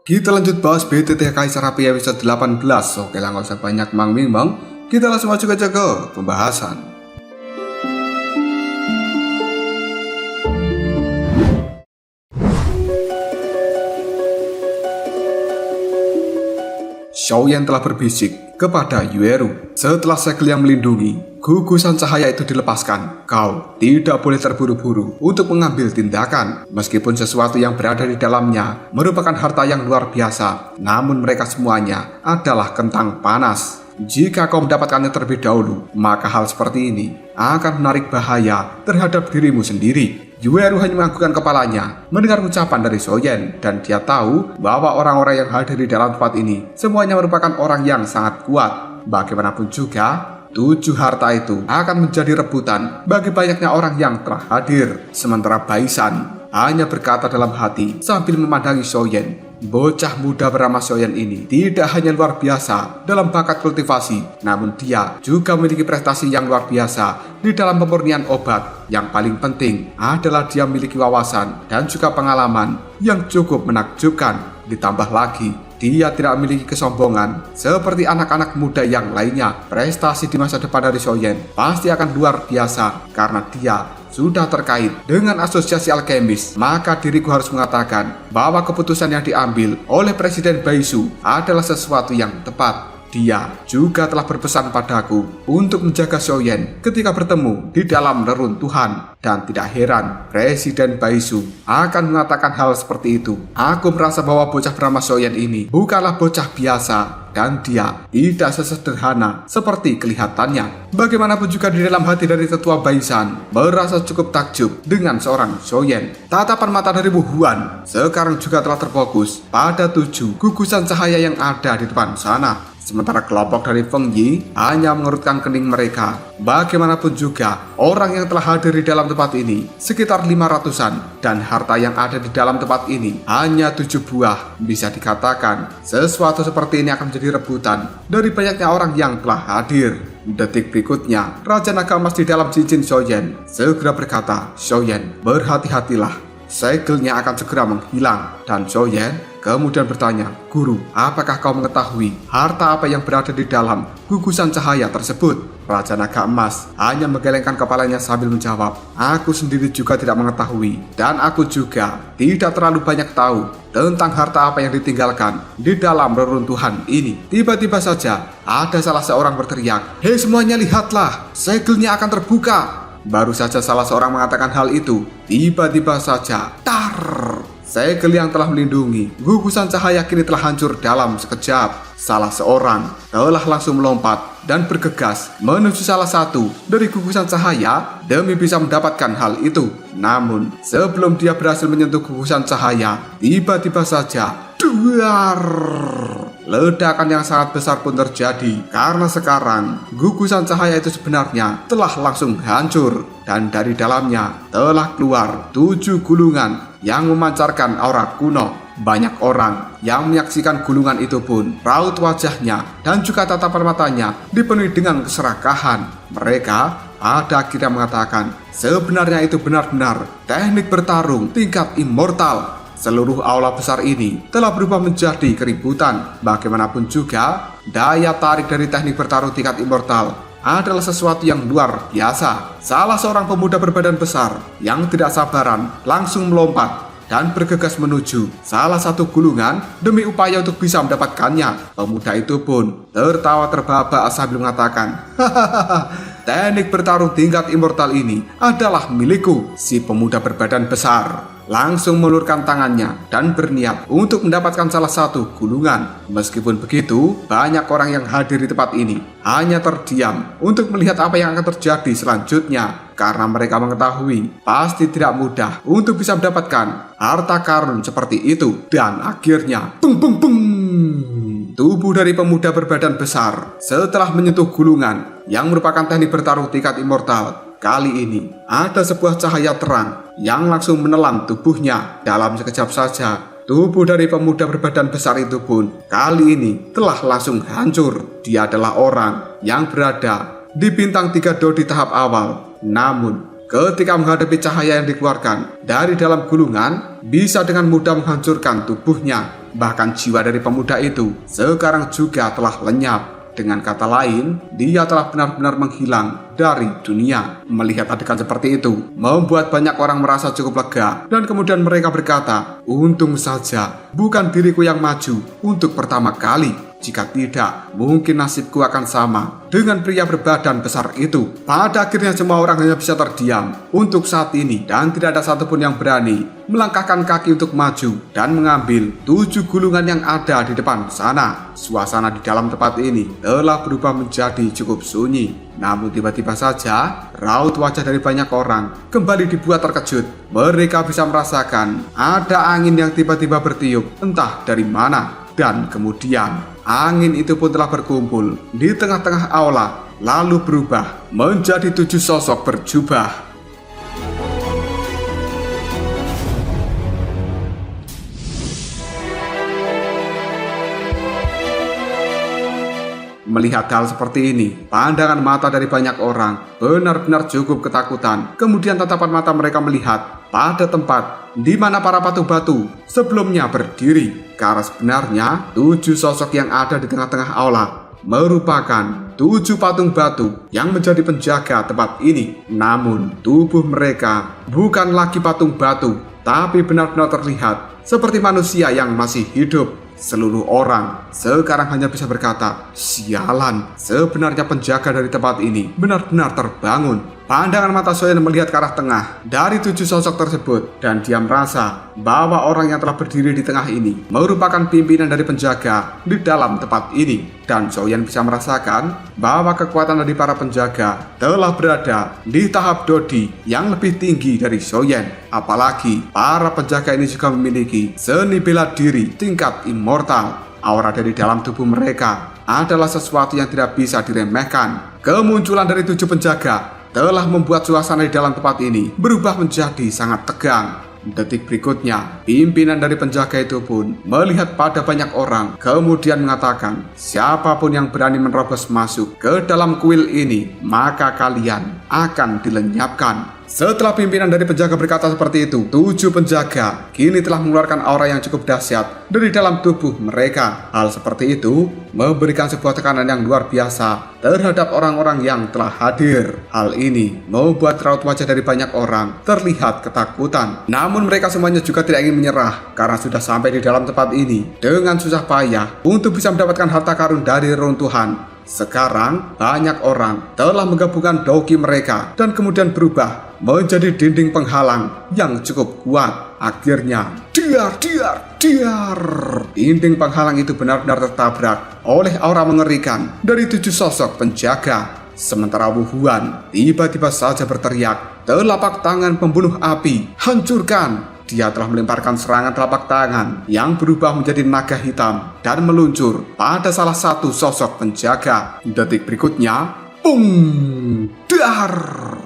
Kita lanjut bahas BTT Kaisar Api episode 18. Oke lah, nggak usah banyak mang-ming-mang. Kita langsung masuk aja ke pembahasan. Xiaoyan telah berbisik kepada Yueru. Setelah segel yang melindungi, gugusan cahaya itu dilepaskan. Kau tidak boleh terburu-buru untuk mengambil tindakan. Meskipun sesuatu yang berada di dalamnya merupakan harta yang luar biasa, namun mereka semuanya adalah kentang panas. Jika kau mendapatkannya terlebih dahulu, maka hal seperti ini akan menarik bahaya terhadap dirimu sendiri. Yueru hanya menganggukkan kepalanya mendengar ucapan dari Xiaoyan, dan dia tahu bahwa orang-orang yang hadir di dalam tempat ini semuanya merupakan orang yang sangat kuat. Bagaimanapun juga, 7 harta itu akan menjadi rebutan bagi banyaknya orang yang telah hadir. Sementara Baisan hanya berkata dalam hati sambil memandangi Xiaoyan. Bocah muda bernama Xiaoyan ini tidak hanya luar biasa dalam bakat kultivasi, namun dia juga memiliki prestasi yang luar biasa di dalam pemurnian obat. Yang paling penting adalah dia memiliki wawasan dan juga pengalaman yang cukup menakjubkan. Ditambah lagi, dia tidak memiliki kesombongan seperti anak-anak muda yang lainnya. Prestasi di masa depan dari Xiaoyan pasti akan luar biasa karena dia sudah terkait dengan asosiasi alkemis. Maka diriku harus mengatakan bahwa keputusan yang diambil oleh Presiden Baisu adalah sesuatu yang tepat. Dia juga telah berpesan padaku untuk menjaga Xiaoyan ketika bertemu di dalam reruntuhan. Dan tidak heran Presiden Baisu akan mengatakan hal seperti itu. Aku merasa bahwa bocah bernama Xiaoyan ini bukanlah bocah biasa, dan dia tidak sesederhana seperti kelihatannya. Bagaimanapun juga di dalam hati dari tetua Baisan merasa cukup takjub dengan seorang Xiaoyan. Tatapan mata dari Wu Huan sekarang juga telah terfokus pada 7 gugusan cahaya yang ada di depan sana. Sementara kelompok dari Feng Yi hanya mengerutkan kening mereka. Bagaimanapun juga, orang yang telah hadir di dalam tempat ini sekitar 500-an, dan harta yang ada di dalam tempat ini hanya 7 buah. Bisa dikatakan, sesuatu seperti ini akan menjadi rebutan dari banyaknya orang yang telah hadir. Detik berikutnya, Raja Naga Emas di dalam cincin Xiaoyan segera berkata, "Xiaoyan, berhati-hatilah. Segelnya akan segera menghilang." Dan Xiaoyan kemudian bertanya, "Guru, apakah kau mengetahui harta apa yang berada di dalam gugusan cahaya tersebut?" Raja Naga Emas hanya menggelengkan kepalanya sambil menjawab, "Aku sendiri juga tidak mengetahui, dan aku juga tidak terlalu banyak tahu tentang harta apa yang ditinggalkan di dalam reruntuhan ini." Tiba-tiba saja ada salah seorang berteriak, "Hei semuanya, lihatlah, segelnya akan terbuka." Baru saja salah seorang mengatakan hal itu, tiba-tiba saja, tar! Segel yang telah melindungi gugusan cahaya kini telah hancur dalam sekejap. Salah seorang telah langsung melompat dan bergegas menuju salah satu dari gugusan cahaya demi bisa mendapatkan hal itu. Namun, sebelum dia berhasil menyentuh gugusan cahaya, tiba-tiba saja, duar! Ledakan yang sangat besar pun terjadi karena sekarang gugusan cahaya itu sebenarnya telah langsung hancur, dan dari dalamnya telah keluar 7 gulungan yang memancarkan aura kuno. Banyak orang yang menyaksikan gulungan itu pun raut wajahnya dan juga tatapan matanya dipenuhi dengan keserakahan. Mereka pada akhirnya mengatakan sebenarnya itu benar-benar teknik bertarung tingkat immortal. Seluruh aula besar ini telah berubah menjadi keributan. Bagaimanapun juga, daya tarik dari teknik bertarung tingkat immortal adalah sesuatu yang luar biasa. Salah seorang pemuda berbadan besar yang tidak sabaran langsung melompat dan bergegas menuju salah satu gulungan demi upaya untuk bisa mendapatkannya. Pemuda itu pun tertawa terbahak-bahak sambil mengatakan, "Hahaha, teknik bertarung tingkat immortal ini adalah milikku." Si pemuda berbadan besar langsung mengulurkan tangannya dan berniat untuk mendapatkan salah satu gulungan. Meskipun begitu, banyak orang yang hadir di tempat ini hanya terdiam untuk melihat apa yang akan terjadi selanjutnya, karena mereka mengetahui pasti tidak mudah untuk bisa mendapatkan harta karun seperti itu. Dan akhirnya, beng beng beng, tubuh dari pemuda berbadan besar setelah menyentuh gulungan yang merupakan teknik bertarung tingkat immortal. Kali ini ada sebuah cahaya terang yang langsung menelan tubuhnya. Dalam sekejap saja, tubuh dari pemuda berbadan besar itu pun kali ini telah langsung hancur. Dia adalah orang yang berada di bintang 3 do di tahap awal. Namun ketika menghadapi cahaya yang dikeluarkan dari dalam gulungan bisa dengan mudah menghancurkan tubuhnya. Bahkan jiwa dari pemuda itu sekarang juga telah lenyap. Dengan kata lain, dia telah benar-benar menghilang dari dunia. Melihat adegan seperti itu membuat banyak orang merasa cukup lega, dan kemudian mereka berkata, untung saja bukan diriku yang maju untuk pertama kali. Jika tidak, mungkin nasibku akan sama dengan pria berbadan besar itu. Pada akhirnya semua orang hanya bisa terdiam untuk saat ini, dan tidak ada satupun yang berani melangkahkan kaki untuk maju dan mengambil 7 gulungan yang ada di depan sana. Suasana di dalam tempat ini telah berubah menjadi cukup sunyi. Namun tiba-tiba saja raut wajah dari banyak orang kembali dibuat terkejut. Mereka bisa merasakan ada angin yang tiba-tiba bertiup entah dari mana. Dan kemudian angin itu pun telah berkumpul di tengah-tengah aula, lalu berubah menjadi 7 sosok berjubah. Melihat hal seperti ini, pandangan mata dari banyak orang benar-benar cukup ketakutan. Kemudian tatapan mata mereka melihat pada tempat di mana para patung batu sebelumnya berdiri. Karena sebenarnya 7 sosok yang ada di tengah-tengah aula merupakan 7 patung batu yang menjadi penjaga tempat ini. Namun tubuh mereka bukan lagi patung batu, tapi benar-benar terlihat seperti manusia yang masih hidup. Seluruh orang sekarang hanya bisa berkata, sialan, sebenarnya penjaga dari tempat ini benar-benar terbangun. Pandangan mata Soyen melihat ke arah tengah dari 7 sosok tersebut, dan dia merasa bahwa orang yang telah berdiri di tengah ini merupakan pimpinan dari penjaga di dalam tempat ini. Dan Soyen bisa merasakan bahwa kekuatan dari para penjaga telah berada di tahap Dodi yang lebih tinggi dari Soyen. Apalagi para penjaga ini juga memiliki seni bela diri tingkat immortal. Aura dari dalam tubuh mereka adalah sesuatu yang tidak bisa diremehkan. Kemunculan dari 7 penjaga telah membuat suasana di dalam tempat ini berubah menjadi sangat tegang. Detik berikutnya, pimpinan dari penjaga itu pun melihat pada banyak orang, kemudian mengatakan, siapapun yang berani menerobos masuk ke dalam kuil ini, maka kalian akan dilenyapkan. Setelah pimpinan dari penjaga berkata seperti itu, 7 penjaga kini telah mengeluarkan aura yang cukup dahsyat dari dalam tubuh mereka. Hal seperti itu memberikan sebuah tekanan yang luar biasa terhadap orang-orang yang telah hadir. Hal ini membuat raut wajah dari banyak orang terlihat ketakutan. Namun mereka semuanya juga tidak ingin menyerah karena sudah sampai di dalam tempat ini dengan susah payah untuk bisa mendapatkan harta karun dari reruntuhan. Sekarang banyak orang telah menggabungkan doki mereka dan kemudian berubah menjadi dinding penghalang yang cukup kuat. Akhirnya diar. Dinding penghalang itu benar-benar tertabrak oleh aura mengerikan dari 7 sosok penjaga. Sementara Wu Huan tiba-tiba saja berteriak, telapak tangan pembunuh api, hancurkan. Dia telah melemparkan serangan telapak tangan yang berubah menjadi naga hitam dan meluncur pada salah satu sosok penjaga. Detik berikutnya, bung, dar.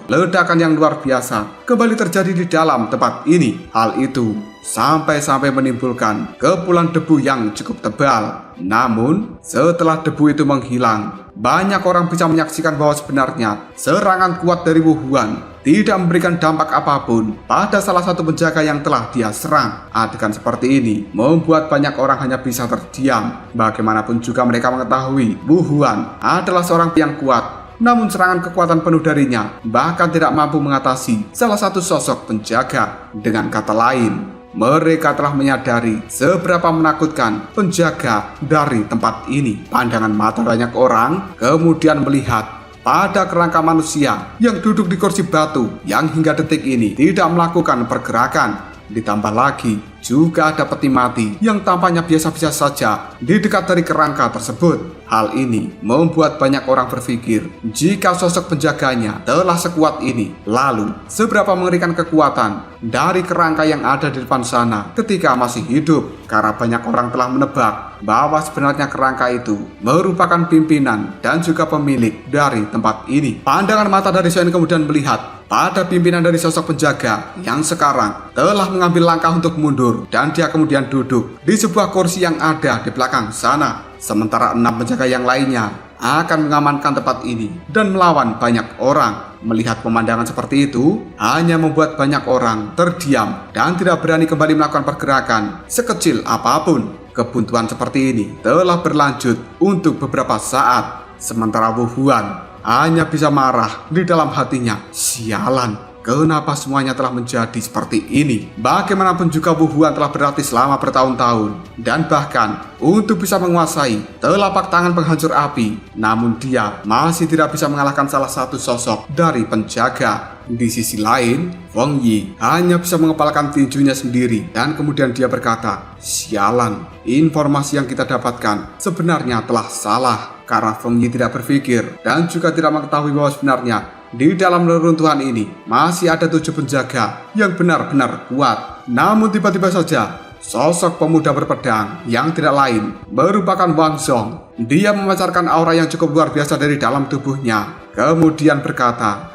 Ledakan yang luar biasa kembali terjadi di dalam tempat ini. Hal itu sampai menimbulkan kepulan debu yang cukup tebal. Namun, setelah debu itu menghilang, banyak orang bisa menyaksikan bahwa sebenarnya serangan kuat dari Wu Huan tidak memberikan dampak apapun pada salah satu penjaga yang telah dia serang. Adegan seperti ini membuat banyak orang hanya bisa terdiam. Bagaimanapun juga mereka mengetahui Wu Huan adalah seorang yang kuat. Namun serangan kekuatan penuh darinya bahkan tidak mampu mengatasi salah satu sosok penjaga. Dengan kata lain, mereka telah menyadari seberapa menakutkan penjaga dari tempat ini. Pandangan mata banyak orang kemudian melihat pada kerangka manusia yang duduk di kursi batu yang hingga detik ini tidak melakukan pergerakan. Ditambah lagi juga ada peti mati yang tampaknya biasa-biasa saja di dekat dari kerangka tersebut. Hal ini membuat banyak orang berpikir, jika sosok penjaganya telah sekuat ini, lalu seberapa mengerikan kekuatan dari kerangka yang ada di depan sana ketika masih hidup. Karena banyak orang telah menebak bahwa sebenarnya kerangka itu merupakan pimpinan dan juga pemilik dari tempat ini. Pandangan mata dari Soyen kemudian melihat pada pimpinan dari sosok penjaga yang sekarang telah mengambil langkah untuk mundur, dan dia kemudian duduk di sebuah kursi yang ada di belakang sana. Sementara 6 penjaga yang lainnya akan mengamankan tempat ini dan melawan banyak orang. Melihat pemandangan seperti itu, hanya membuat banyak orang terdiam dan tidak berani kembali melakukan pergerakan sekecil apapun. Kebuntuan seperti ini telah berlanjut untuk beberapa saat, sementara Wu Huan hanya bisa marah di dalam hatinya. Sialan, kenapa semuanya telah menjadi seperti ini? Bagaimanapun juga Wu Huan telah berlatih selama bertahun-tahun dan bahkan untuk bisa menguasai telapak tangan penghancur api. Namun dia masih tidak bisa mengalahkan salah satu sosok dari penjaga. Di sisi lain, Feng Yi hanya bisa mengepalkan tinjunya sendiri dan kemudian dia berkata, sialan, informasi yang kita dapatkan sebenarnya telah salah. Karena Feng Yi tidak berpikir dan juga tidak mengetahui bahwa sebenarnya di dalam reruntuhan ini masih ada 7 penjaga yang benar-benar kuat. Namun tiba-tiba saja sosok pemuda berpedang yang tidak lain merupakan Wang Song. Dia memancarkan aura yang cukup luar biasa dari dalam tubuhnya. Kemudian berkata,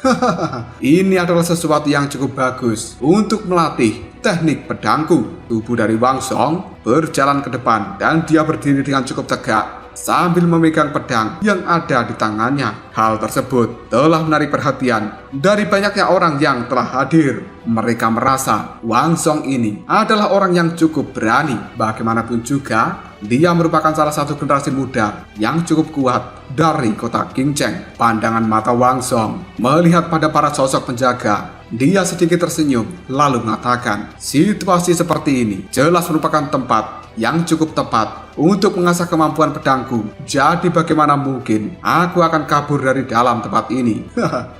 ini adalah sesuatu yang cukup bagus untuk melatih teknik pedangku. Tubuh dari Wang Song berjalan ke depan dan dia berdiri dengan cukup tegak sambil memegang pedang yang ada di tangannya. Hal tersebut telah menarik perhatian dari banyaknya orang yang telah hadir. Mereka merasa Wang Song ini adalah orang yang cukup berani. Bagaimanapun juga, dia merupakan salah satu generasi muda yang cukup kuat dari kota Qingcheng. Pandangan mata Wang Song melihat pada para sosok penjaga. Dia sedikit tersenyum lalu mengatakan, situasi seperti ini jelas merupakan tempat yang cukup tepat untuk mengasah kemampuan pedangku. Jadi bagaimana mungkin aku akan kabur dari dalam tempat ini?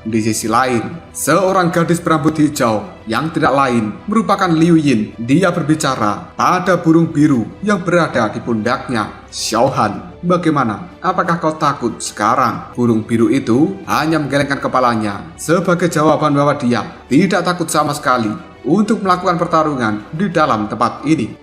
Di sisi lain, seorang gadis berambut hijau yang tidak lain merupakan Liu Yin. Dia berbicara pada burung biru yang berada di pundaknya. Xiaohan, bagaimana? Apakah kau takut sekarang? Burung biru itu hanya menggelengkan kepalanya sebagai jawaban bahwa dia tidak takut sama sekali untuk melakukan pertarungan di dalam tempat ini.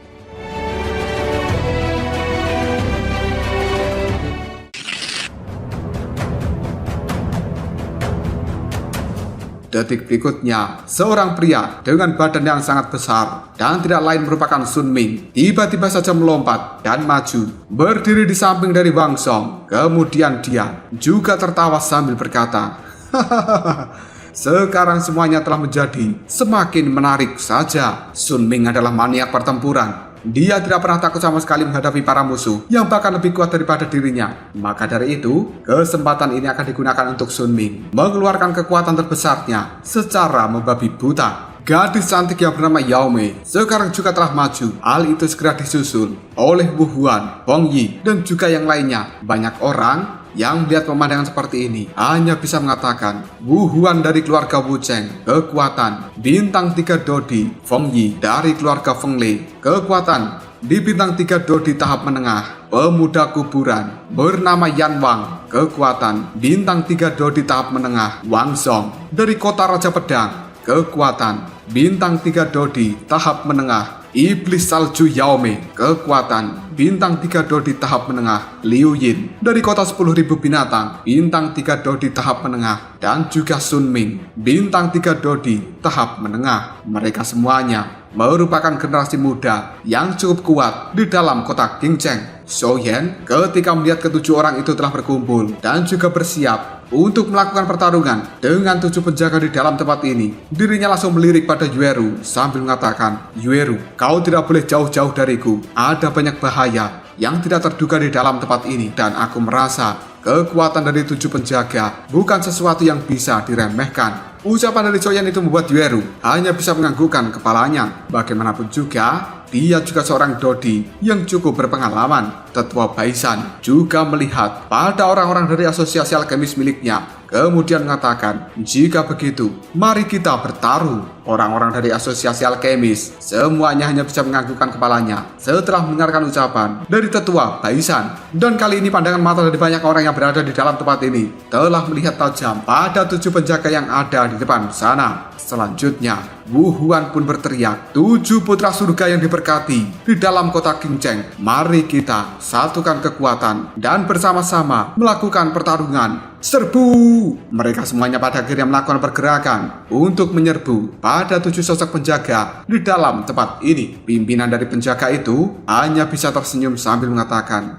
Detik berikutnya, seorang pria dengan badan yang sangat besar dan tidak lain merupakan Sun Ming tiba-tiba saja melompat dan maju, berdiri di samping dari Wang Song. Kemudian dia juga tertawa sambil berkata, sekarang semuanya telah menjadi semakin menarik saja. Sun Ming adalah maniak pertempuran. Dia tidak pernah takut sama sekali menghadapi para musuh yang bahkan lebih kuat daripada dirinya. Maka dari itu, kesempatan ini akan digunakan untuk Sun Ming mengeluarkan kekuatan terbesarnya secara membabi buta. Gadis cantik yang bernama Yao Mei sekarang juga telah maju. Hal itu segera disusul oleh Wu Huan, Feng Yi, dan juga yang lainnya. Banyak orang yang melihat pemandangan seperti ini hanya bisa mengatakan, Wu Huan dari keluarga Wu Cheng, kekuatan bintang 3 Dodi. Feng Yi dari keluarga Feng Lei, kekuatan di bintang 3 Dodi tahap menengah. Pemuda kuburan bernama Yan Wang, kekuatan bintang 3 Dodi tahap menengah. Wang Song dari kota Raja Pedang, kekuatan bintang 3 Dodi tahap menengah. Iblis Salju Yao Mei, kekuatan bintang 3 Dodi tahap menengah. Liu Yin dari kota 10.000 binatang, bintang 3 Dodi tahap menengah. Dan juga Sun Ming, bintang 3 Dodi tahap menengah. Mereka semuanya merupakan generasi muda yang cukup kuat di dalam kota Qingcheng. Zhou Yan ketika melihat ketujuh orang itu telah berkumpul dan juga bersiap untuk melakukan pertarungan dengan 7 penjaga di dalam tempat ini, dirinya langsung melirik pada Yueru sambil mengatakan, Yueru, kau tidak boleh jauh-jauh dariku. Ada banyak bahaya yang tidak terduga di dalam tempat ini dan aku merasa kekuatan dari 7 penjaga bukan sesuatu yang bisa diremehkan. Ucapan dari Zhou Yan itu membuat Yueru hanya bisa menganggukkan kepalanya. Bagaimanapun juga, dia juga seorang Dodi yang cukup berpengalaman. Tetua Baisan juga melihat pada orang-orang dari asosiasi alkemis miliknya. Kemudian mengatakan, jika begitu, mari kita bertaruh. Orang-orang dari asosiasi alkemis semuanya hanya bisa menganggukkan kepalanya setelah mendengarkan ucapan dari Tetua Baisan. Dan kali ini pandangan mata dari banyak orang yang berada di dalam tempat ini telah melihat tajam pada 7 penjaga yang ada di depan sana. Selanjutnya, Wu Huan pun berteriak, 7 putra surga yang diberkati di dalam kota Qingcheng, mari kita satukan kekuatan dan bersama-sama melakukan pertarungan. Serbu! Mereka semuanya pada akhirnya melakukan pergerakan untuk menyerbu pada 7 sosok penjaga di dalam tempat ini. Pimpinan dari penjaga itu hanya bisa tersenyum sambil mengatakan,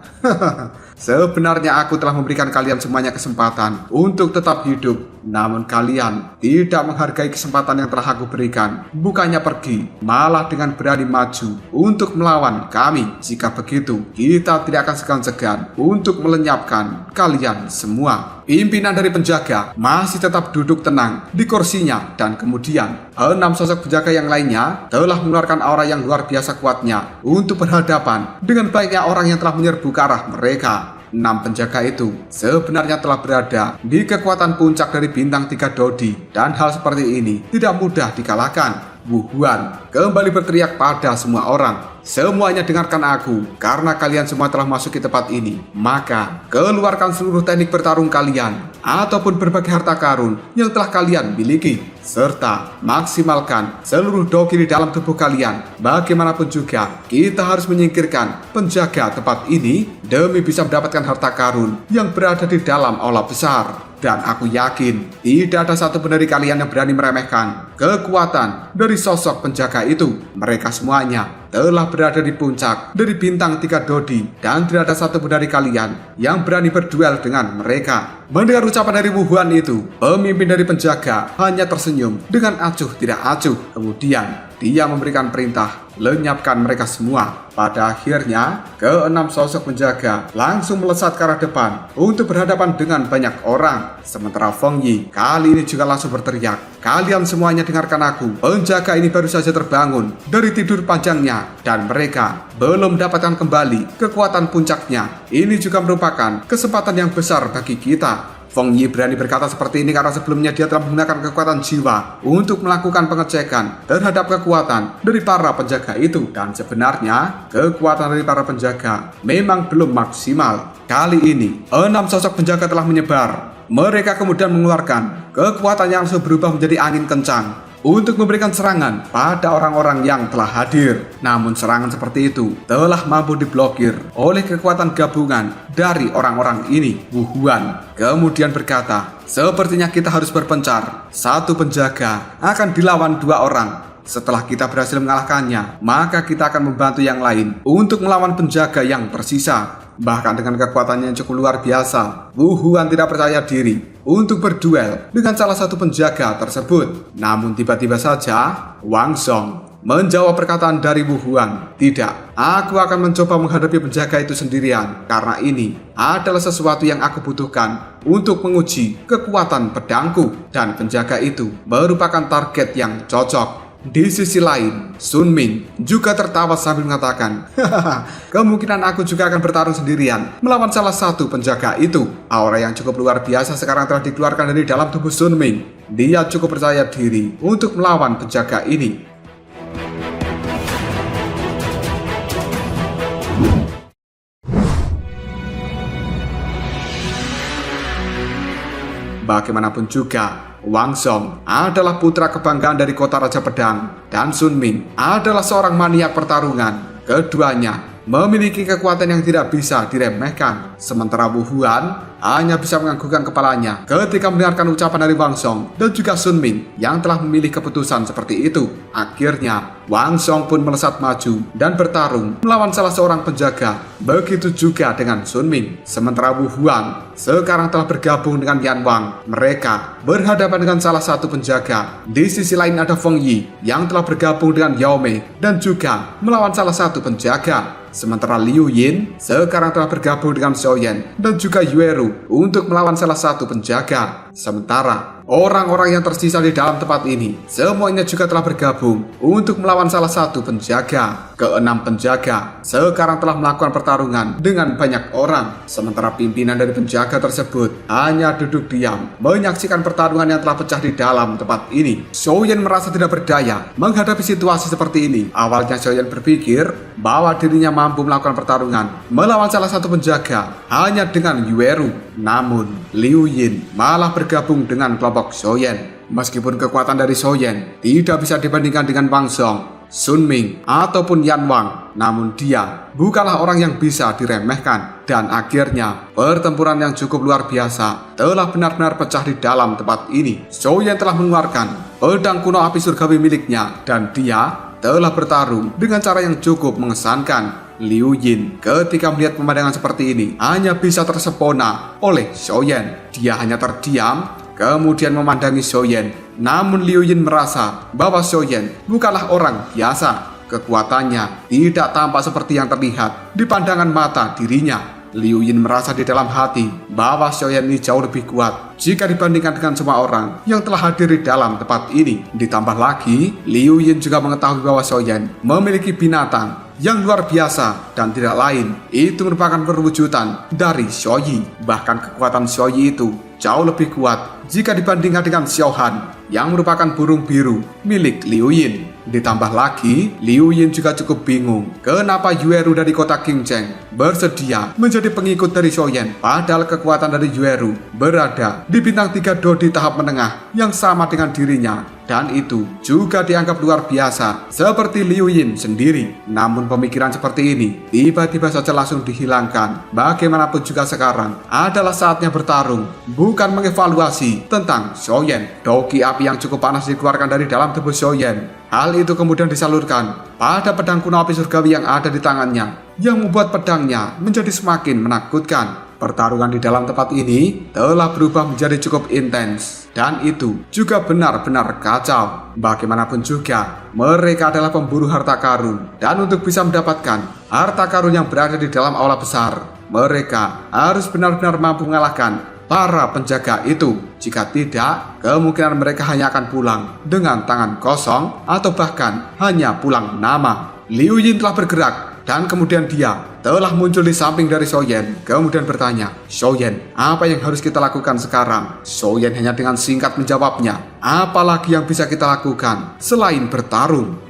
Sebenarnya aku telah memberikan kalian semuanya kesempatan untuk tetap hidup. Namun kalian tidak menghargai kesempatan yang telah aku berikan. Bukannya pergi, malah dengan berani maju untuk melawan kami. Jika begitu, kita tidak akan segan-segan untuk melenyapkan kalian semua. Pimpinan dari penjaga masih tetap duduk tenang di kursinya, dan kemudian 6 sosok penjaga yang lainnya telah mengeluarkan aura yang luar biasa kuatnya untuk berhadapan dengan banyaknya orang yang telah menyerbu ke arah mereka. 6 penjaga itu sebenarnya telah berada di kekuatan puncak dari bintang 3 Dodi, dan hal seperti ini tidak mudah dikalahkan. Wu Huan kembali berteriak pada semua orang, "Semuanya dengarkan aku, karena kalian semua telah masuk ke tempat ini. Maka keluarkan seluruh teknik bertarung kalian ataupun berbagai harta karun yang telah kalian miliki, serta maksimalkan seluruh dogi di dalam tubuh kalian. Bagaimanapun juga, kita harus menyingkirkan penjaga tempat ini demi bisa mendapatkan harta karun yang berada di dalam aula besar. Dan aku yakin tidak ada satupun dari kalian yang berani meremehkan kekuatan dari sosok penjaga itu. Mereka semuanya telah berada di puncak dari bintang 3 Dodi, dan tidak ada satupun dari kalian yang berani berduel dengan mereka." Mendengar ucapan dari Wu Huan itu, pemimpin dari penjaga hanya tersenyum dengan acuh tidak acuh. Kemudian dia memberikan perintah, lenyapkan mereka semua. Pada akhirnya, ke-6 sosok penjaga langsung melesat ke arah depan untuk berhadapan dengan banyak orang. Sementara Feng Yi kali ini juga langsung berteriak, "Kalian semuanya dengarkan aku. Penjaga ini baru saja terbangun dari tidur panjangnya, dan mereka belum mendapatkan kembali kekuatan puncaknya. Ini juga merupakan kesempatan yang besar bagi kita." Feng Yi berani berkata seperti ini karena sebelumnya dia telah menggunakan kekuatan jiwa untuk melakukan pengecekan terhadap kekuatan dari para penjaga itu. Dan sebenarnya kekuatan dari para penjaga memang belum maksimal. Kali ini 6 sosok penjaga telah menyebar. Mereka kemudian mengeluarkan kekuatan yang langsung berubah menjadi angin kencang untuk memberikan serangan pada orang-orang yang telah hadir. Namun serangan seperti itu telah mampu diblokir oleh kekuatan gabungan dari orang-orang ini. Wu Huan kemudian berkata, "Sepertinya kita harus berpencar. Satu penjaga akan dilawan 2 orang. Setelah kita berhasil mengalahkannya, maka kita akan membantu yang lain untuk melawan penjaga yang tersisa." Bahkan dengan kekuatannya yang cukup luar biasa, Wu Huan tidak percaya diri untuk berduel dengan salah satu penjaga tersebut. Namun tiba-tiba saja Wang Song menjawab perkataan dari Wu Huan, "Tidak, aku akan mencoba menghadapi penjaga itu sendirian, karena ini adalah sesuatu yang aku butuhkan untuk menguji kekuatan pedangku, dan penjaga itu merupakan target yang cocok." Di sisi lain, Sun Ming juga tertawa sambil mengatakan, "Hahaha, kemungkinan aku juga akan bertarung sendirian melawan salah satu penjaga itu." Aura yang cukup luar biasa sekarang telah dikeluarkan dari dalam tubuh Sun Ming. Dia cukup percaya diri untuk melawan penjaga ini. Bagaimanapun juga, Wang Song adalah putra kebanggaan dari kota Raja Pedang, dan Sun Ming adalah seorang maniak pertarungan. Keduanya memiliki kekuatan yang tidak bisa diremehkan. Sementara Wu Huan hanya bisa menganggukkan kepalanya ketika mendengarkan ucapan dari Wang Song dan juga Sun Ming yang telah memilih keputusan seperti itu. Akhirnya Wang Song pun melesat maju dan bertarung melawan salah seorang penjaga. Begitu juga dengan Sun Ming. Sementara Wu Huan sekarang telah bergabung dengan Yan Wang. Mereka berhadapan dengan salah satu penjaga. Di sisi lain ada Feng Yi yang telah bergabung dengan Yao Mei dan juga melawan salah satu penjaga. Sementara Liu Yin sekarang telah bergabung dengan Xiao Yan dan juga Yue Ru untuk melawan salah satu penjaga. Sementara orang-orang yang tersisa di dalam tempat ini semuanya juga telah bergabung untuk melawan salah satu penjaga. Ke-6 penjaga sekarang telah melakukan pertarungan dengan banyak orang. Sementara pimpinan dari penjaga tersebut hanya duduk diam menyaksikan pertarungan yang telah pecah di dalam tempat ini. Xiao Yan merasa tidak berdaya menghadapi situasi seperti ini. Awalnya Xiao Yan berpikir bahwa dirinya mampu melakukan pertarungan melawan salah satu penjaga hanya dengan Yue Ru. Namun Liu Yin malah bergabung dengan kelompok Xiao Yan. Meskipun kekuatan dari Xiao Yan tidak bisa dibandingkan dengan Wang Song, Sun Ming ataupun Yan Wang, namun dia bukanlah orang yang bisa diremehkan. Dan akhirnya pertempuran yang cukup luar biasa telah benar-benar pecah di dalam tempat ini. Xiao Yan telah mengeluarkan pedang kuno api surgawi miliknya, dan dia telah bertarung dengan cara yang cukup mengesankan. Liu Yin ketika melihat pemandangan seperti ini hanya bisa tersepona oleh Xiaoyan. Dia hanya terdiam kemudian memandangi Xiaoyan. Namun Liu Yin merasa bahwa Xiaoyan bukanlah orang biasa. Kekuatannya tidak tampak seperti yang terlihat di pandangan mata dirinya. Liu Yin merasa di dalam hati bahwa Xiaoyan ini jauh lebih kuat jika dibandingkan dengan semua orang yang telah hadir di dalam tempat ini. Ditambah lagi, Liu Yin juga mengetahui bahwa Xiaoyan memiliki binatang yang luar biasa dan tidak lain itu merupakan perwujudan dari Xiaoyi. Bahkan kekuatan Xiaoyi itu jauh lebih kuat jika dibandingkan dengan Xiaohan yang merupakan burung biru milik Liu Yin. Ditambah lagi, Liu Yin juga cukup bingung kenapa Yueru dari kota Qingzheng bersedia menjadi pengikut dari Xiaoyan, padahal kekuatan dari Yueru berada di bintang 3 Dodi tahap menengah yang sama dengan dirinya, dan itu juga dianggap luar biasa seperti Liu Yin sendiri. Namun pemikiran seperti ini tiba-tiba saja langsung dihilangkan. Bagaimanapun juga sekarang adalah saatnya bertarung, bukan mengevaluasi tentang Xiaoyan. Doki api yang cukup panas dikeluarkan dari dalam tubuh Xiaoyan. Hal itu kemudian disalurkan pada pedang kuno api surgawi yang ada di tangannya, yang membuat pedangnya menjadi semakin menakutkan. Pertarungan di dalam tempat ini telah berubah menjadi cukup intens, dan itu juga benar-benar kacau. Bagaimanapun juga, mereka adalah pemburu harta karun, dan untuk bisa mendapatkan harta karun yang berada di dalam aula besar, mereka harus benar-benar mampu mengalahkan para penjaga itu. Jika tidak, kemungkinan mereka hanya akan pulang dengan tangan kosong atau bahkan hanya pulang nama. Liu Yin telah bergerak dan kemudian dia telah muncul di samping dari Xiaoyan. Kemudian bertanya, "Xiaoyan, apa yang harus kita lakukan sekarang?" Xiaoyan hanya dengan singkat menjawabnya, "Apalagi yang bisa kita lakukan selain bertarung?"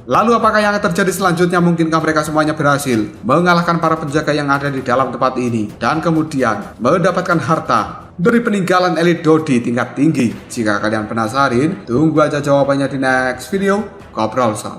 Lalu apakah yang akan terjadi selanjutnya? Mungkinkah mereka semuanya berhasil mengalahkan para penjaga yang ada di dalam tempat ini dan kemudian mendapatkan harta dari peninggalan elit Dodi tingkat tinggi? Jika kalian penasaran, tunggu aja jawabannya di next video. Ngobrol sob.